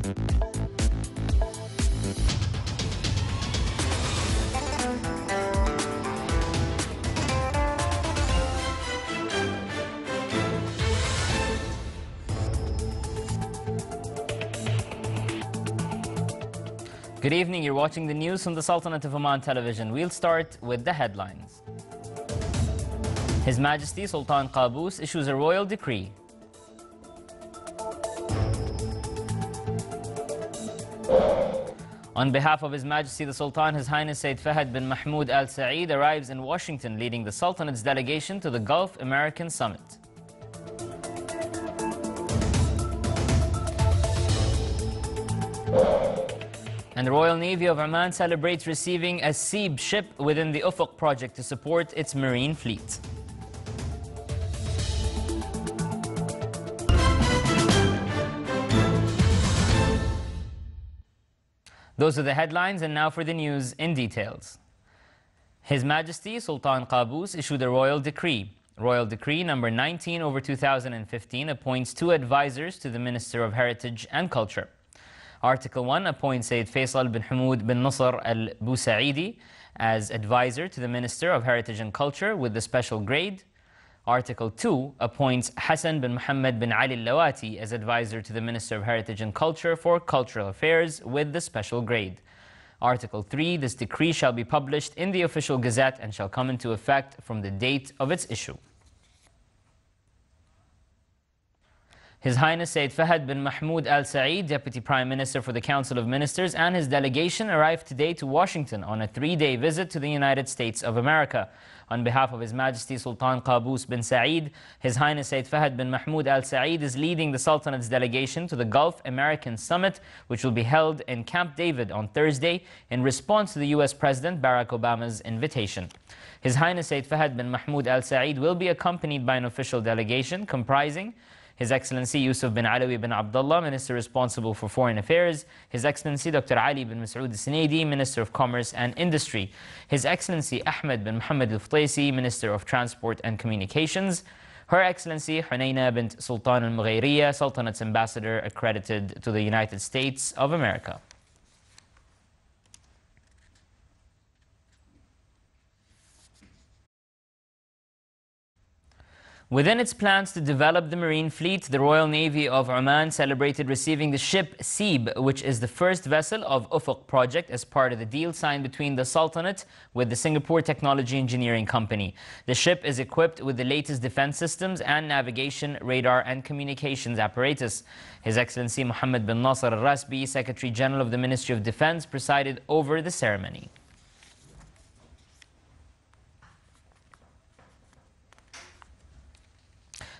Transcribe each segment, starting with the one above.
Good evening, you're watching the news from the Sultanate of Oman television. We'll start with the headlines. His Majesty Sultan Qaboos issues a royal decree. On behalf of His Majesty the Sultan, His Highness Sayyid Fahad bin Mahmoud Al Saeed arrives in Washington leading the Sultanate's delegation to the Gulf American Summit. And the Royal Navy of Oman celebrates receiving a SEAB ship within the Ufuq project to support its marine fleet. Those are the headlines, and now for the news in details. His Majesty Sultan Qaboos issued a royal decree. Royal Decree number 19/2015 appoints 2 advisors to the Minister of Heritage and Culture. Article 1 appoints Sayyid Faisal bin Hamoud bin Nasr al-Busaidi as advisor to the Minister of Heritage and Culture with the special grade. Article 2 appoints Hassan bin Muhammad bin Ali al-Lawati as advisor to the Minister of Heritage and Culture for Cultural Affairs with the special grade. Article 3, this decree shall be published in the official gazette and shall come into effect from the date of its issue. His Highness Sayyid Fahad bin Mahmoud Al Saeed, Deputy Prime Minister for the Council of Ministers, and his delegation arrived today to Washington on a 3-day visit to the United States of America. On behalf of His Majesty Sultan Qaboos bin Saeed, His Highness Sayyid Fahad bin Mahmoud Al Saeed is leading the Sultanate's delegation to the Gulf American Summit, which will be held in Camp David on Thursday in response to the U.S. President Barack Obama's invitation. His Highness Sayyid Fahad bin Mahmoud Al Saeed will be accompanied by an official delegation comprising His Excellency Yusuf bin Alawi bin Abdullah, Minister responsible for Foreign Affairs, His Excellency Dr. Ali bin Masood Al-Sneidi, Minister of Commerce and Industry, His Excellency Ahmed bin Muhammad Al-Ftaisi, Minister of Transport and Communications, Her Excellency Hunayna bint Sultan Al-Mughayriya, Sultanate's Ambassador accredited to the United States of America. Within its plans to develop the marine fleet, the Royal Navy of Oman celebrated receiving the ship SEAB, which is the first vessel of Ufuq project as part of the deal signed between the Sultanate with the Singapore Technology Engineering Company. The ship is equipped with the latest defense systems and navigation, radar and communications apparatus. His Excellency Mohammed bin Nasr al-Rasbi, Secretary General of the Ministry of Defense, presided over the ceremony.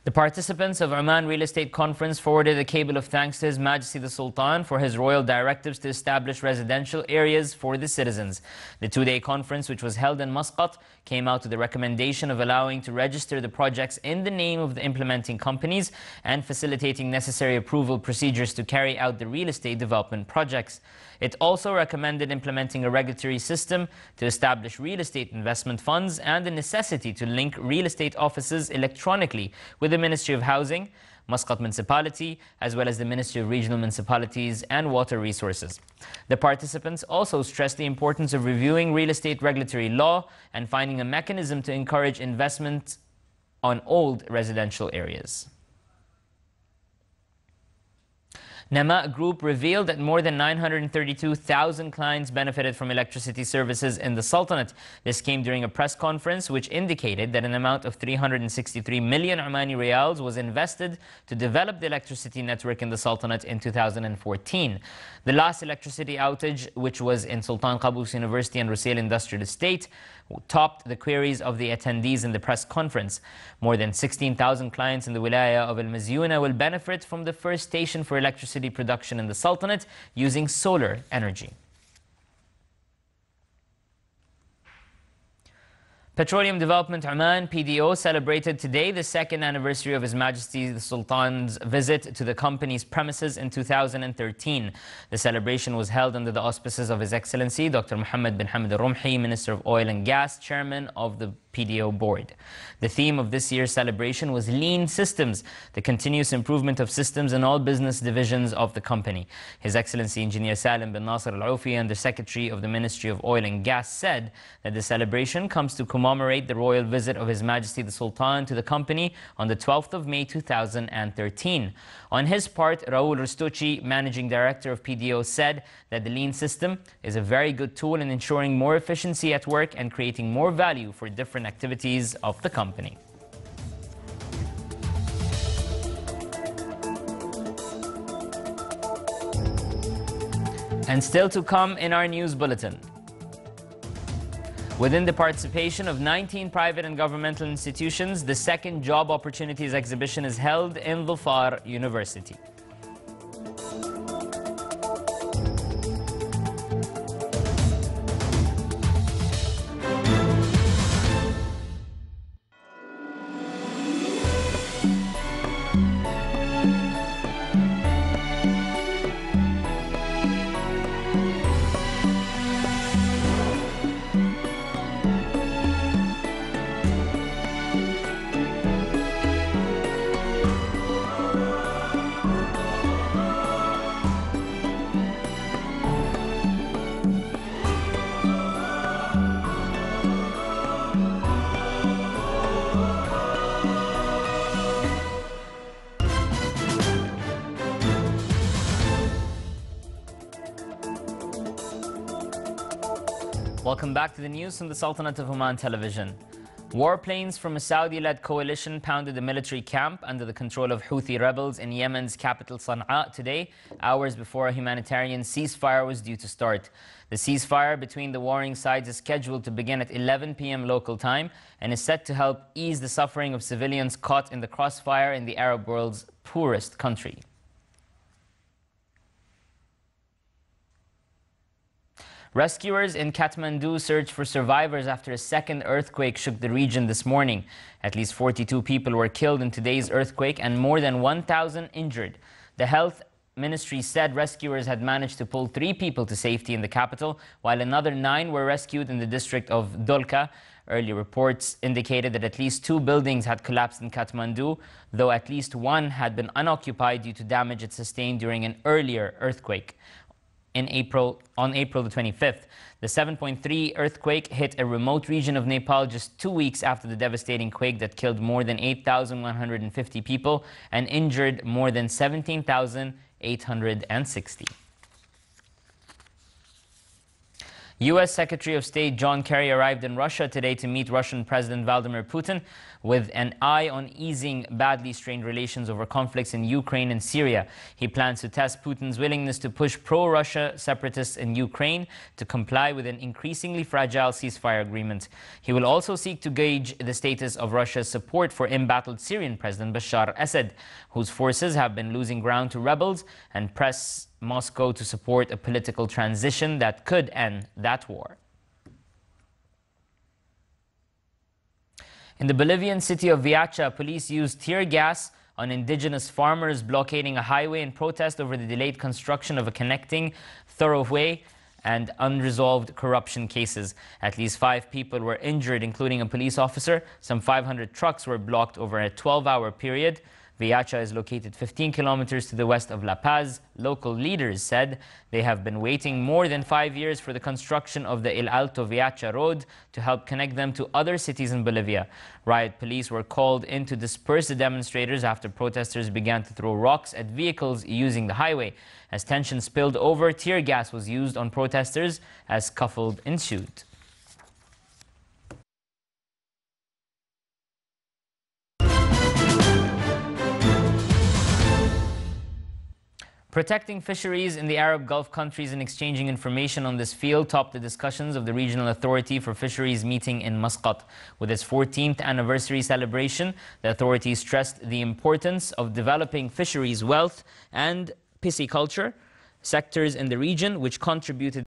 The participants of Oman Real Estate Conference forwarded a cable of thanks to His Majesty the Sultan for his royal directives to establish residential areas for the citizens. The 2-day conference, which was held in Muscat, came out with the recommendation of allowing to register the projects in the name of the implementing companies and facilitating necessary approval procedures to carry out the real estate development projects. It also recommended implementing a regulatory system to establish real estate investment funds and the necessity to link real estate offices electronically with the Ministry of Housing, Muscat Municipality, as well as the Ministry of Regional Municipalities and Water Resources. The participants also stressed the importance of reviewing real estate regulatory law and finding a mechanism to encourage investment on old residential areas. Nama Group revealed that more than 932,000 clients benefited from electricity services in the Sultanate. This came during a press conference which indicated that an amount of 363 million Omani Riyals was invested to develop the electricity network in the Sultanate in 2014. The last electricity outage, which was in Sultan Qaboos University and Rusail Industrial Estate, topped the queries of the attendees in the press conference. More than 16,000 clients in the wilaya of Al-Mazyuna will benefit from the first station for electricity production in the Sultanate using solar energy. Petroleum Development Oman, PDO, celebrated today the second anniversary of His Majesty the Sultan's visit to the company's premises in 2013. The celebration was held under the auspices of His Excellency Dr. Mohammed bin Hamad al-Rumhi, Minister of Oil and Gas, Chairman of the PDO Board. The theme of this year's celebration was Lean Systems, the continuous improvement of systems in all business divisions of the company. His Excellency Engineer Salim bin Nasser Al-Aufi, Under Secretary of the Ministry of Oil and Gas, said that the celebration comes to commemorate the royal visit of His Majesty the Sultan to the company on the 12th of May 2013. On his part, Raul Rustucci, Managing Director of PDO, said that the Lean system is a very good tool in ensuring more efficiency at work and creating more value for different activities of the company. And still to come in our news bulletin. Within the participation of 19 private and governmental institutions, the second Job Opportunities Exhibition is held in Dhofar University. Welcome back to the news from the Sultanate of Oman television. Warplanes from a Saudi-led coalition pounded a military camp under the control of Houthi rebels in Yemen's capital Sana'a today, hours before a humanitarian ceasefire was due to start. The ceasefire between the warring sides is scheduled to begin at 11 p.m. local time and is set to help ease the suffering of civilians caught in the crossfire in the Arab world's poorest country. Rescuers in Kathmandu searched for survivors after a second earthquake shook the region this morning. At least 42 people were killed in today's earthquake and more than 1,000 injured. The health ministry said rescuers had managed to pull 3 people to safety in the capital, while another 9 were rescued in the district of Dolka. Earlier reports indicated that at least 2 buildings had collapsed in Kathmandu, though at least 1 had been unoccupied due to damage it sustained during an earlier earthquake. On April the 25th. The 7.3 earthquake hit a remote region of Nepal just 2 weeks after the devastating quake that killed more than 8,150 people and injured more than 17,860. U.S. Secretary of State John Kerry arrived in Russia today to meet Russian President Vladimir Putin with an eye on easing badly strained relations over conflicts in Ukraine and Syria. He plans to test Putin's willingness to push pro-Russia separatists in Ukraine to comply with an increasingly fragile ceasefire agreement. He will also seek to gauge the status of Russia's support for embattled Syrian President Bashar al-Assad, whose forces have been losing ground to rebels, and press Moscow to support a political transition that could end that war. In the Bolivian city of Viacha, police used tear gas on indigenous farmers blockading a highway in protest over the delayed construction of a connecting thoroughway and unresolved corruption cases. At least 5 people were injured, including a police officer. Some 500 trucks were blocked over a 12-hour period. Viacha is located 15 kilometers to the west of La Paz. Local leaders said they have been waiting more than 5 years for the construction of the El Alto Viacha road to help connect them to other cities in Bolivia. Riot police were called in to disperse the demonstrators after protesters began to throw rocks at vehicles using the highway. As tension spilled over, tear gas was used on protesters as scuffle ensued. Protecting fisheries in the Arab Gulf countries and exchanging information on this field topped the discussions of the Regional Authority for Fisheries meeting in Muscat. With its 14th anniversary celebration, the authority stressed the importance of developing fisheries wealth and pisciculture sectors in the region, which contributed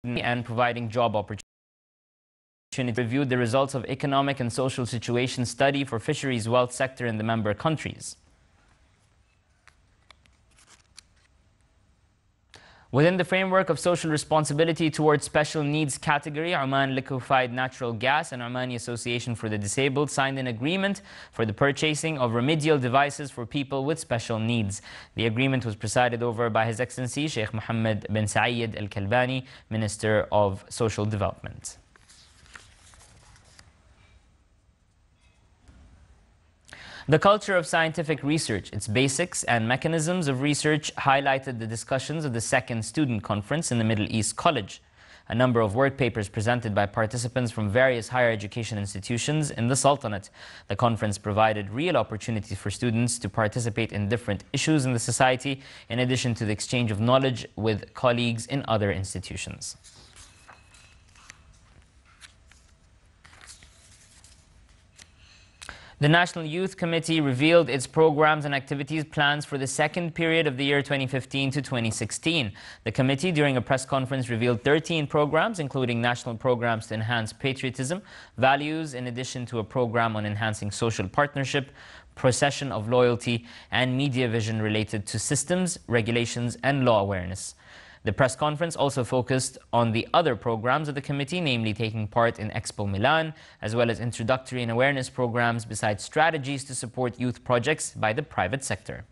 and providing job opportunities. reviewed the results of economic and social situation study for fisheries wealth sector in the member countries. Within the framework of social responsibility towards special needs category, Oman Liquefied Natural Gas and Omani Association for the Disabled signed an agreement for the purchasing of remedial devices for people with special needs. The agreement was presided over by His Excellency Sheikh Mohammed bin Saeed Al Kalbani, Minister of Social Development. The culture of scientific research, its basics and mechanisms of research highlighted the discussions of the second student conference in the Middle East College. A number of work papers presented by participants from various higher education institutions in the Sultanate. The conference provided real opportunities for students to participate in different issues in the society, in addition to the exchange of knowledge with colleagues in other institutions. The National Youth Committee revealed its programs and activities plans for the second period of the year 2015 to 2016. The committee, during a press conference, revealed 13 programs, including national programs to enhance patriotism, values, in addition to a program on enhancing social partnership, procession of loyalty, and media vision related to systems, regulations, and law awareness. The press conference also focused on the other programs of the committee, namely taking part in Expo Milan, as well as introductory and awareness programs, besides strategies to support youth projects by the private sector.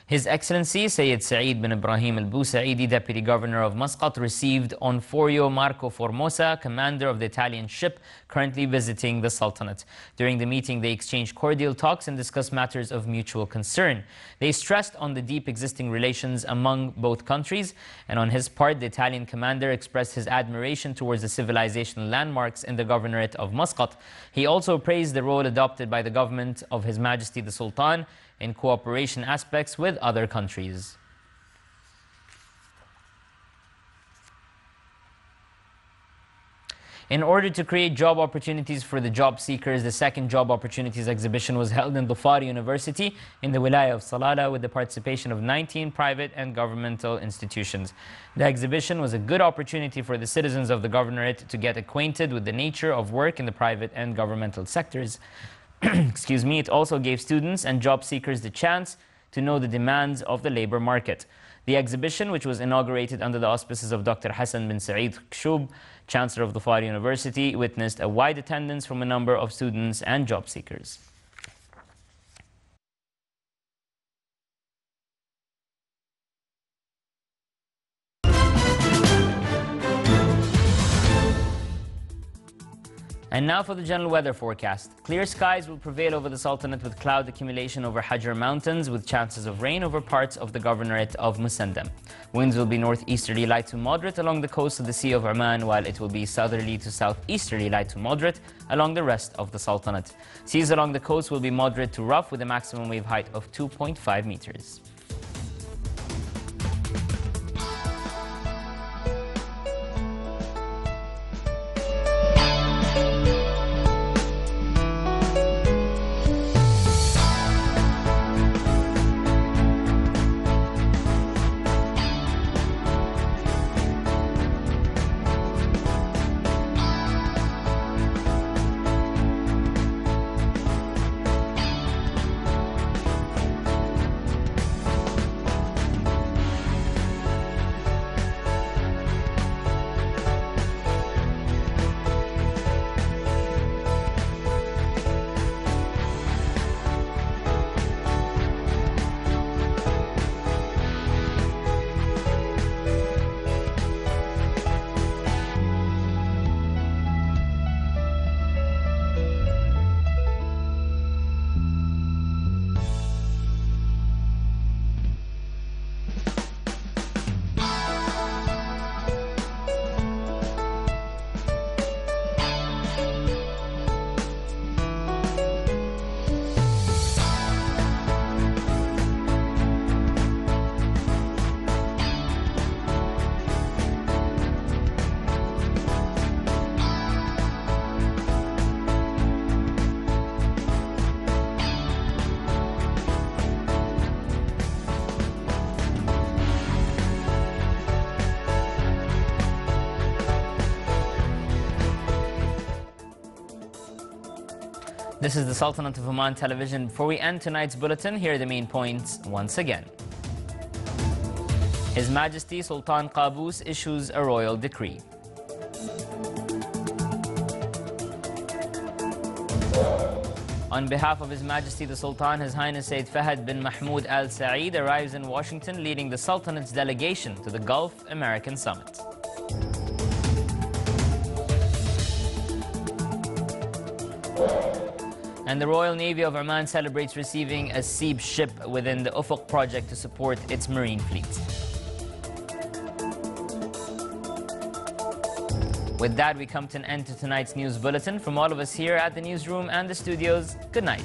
His Excellency Sayyid Saeed bin Ibrahim al-Busaidi, Deputy Governor of Muscat, received Onforio Marco Formosa, commander of the Italian ship currently visiting the Sultanate. During the meeting, they exchanged cordial talks and discussed matters of mutual concern. They stressed on the deep existing relations among both countries, and on his part, the Italian commander expressed his admiration towards the civilizational landmarks in the governorate of Muscat. He also praised the role adopted by the government of His Majesty the Sultan in cooperation aspects with other countries. In order to create job opportunities for the job seekers, the second Job Opportunities Exhibition was held in Dhofar University in the Wilaya of Salalah with the participation of 19 private and governmental institutions. The exhibition was a good opportunity for the citizens of the governorate to get acquainted with the nature of work in the private and governmental sectors. Excuse me, it also gave students and job seekers the chance to know the demands of the labor market. The exhibition, which was inaugurated under the auspices of Dr. Hassan bin Saeed Khshub, Chancellor of Dhofar University, witnessed a wide attendance from a number of students and job seekers. And now for the general weather forecast. Clear skies will prevail over the Sultanate with cloud accumulation over Hajar Mountains with chances of rain over parts of the governorate of Musandam. Winds will be northeasterly light to moderate along the coast of the Sea of Oman, while it will be southerly to southeasterly light to moderate along the rest of the Sultanate. Seas along the coast will be moderate to rough with a maximum wave height of 2.5 meters. This is the Sultanate of Oman television. Before we end tonight's bulletin, here are the main points once again. His Majesty Sultan Qaboos issues a royal decree. On behalf of His Majesty the Sultan, His Highness Sayyid Fahad bin Mahmoud Al Saeed arrives in Washington leading the Sultanate's delegation to the Gulf American Summit. And the Royal Navy of Oman celebrates receiving a Seab ship within the Ufuk project to support its marine fleet. With that, we come to an end to tonight's news bulletin. From all of us here at the newsroom and the studios, good night.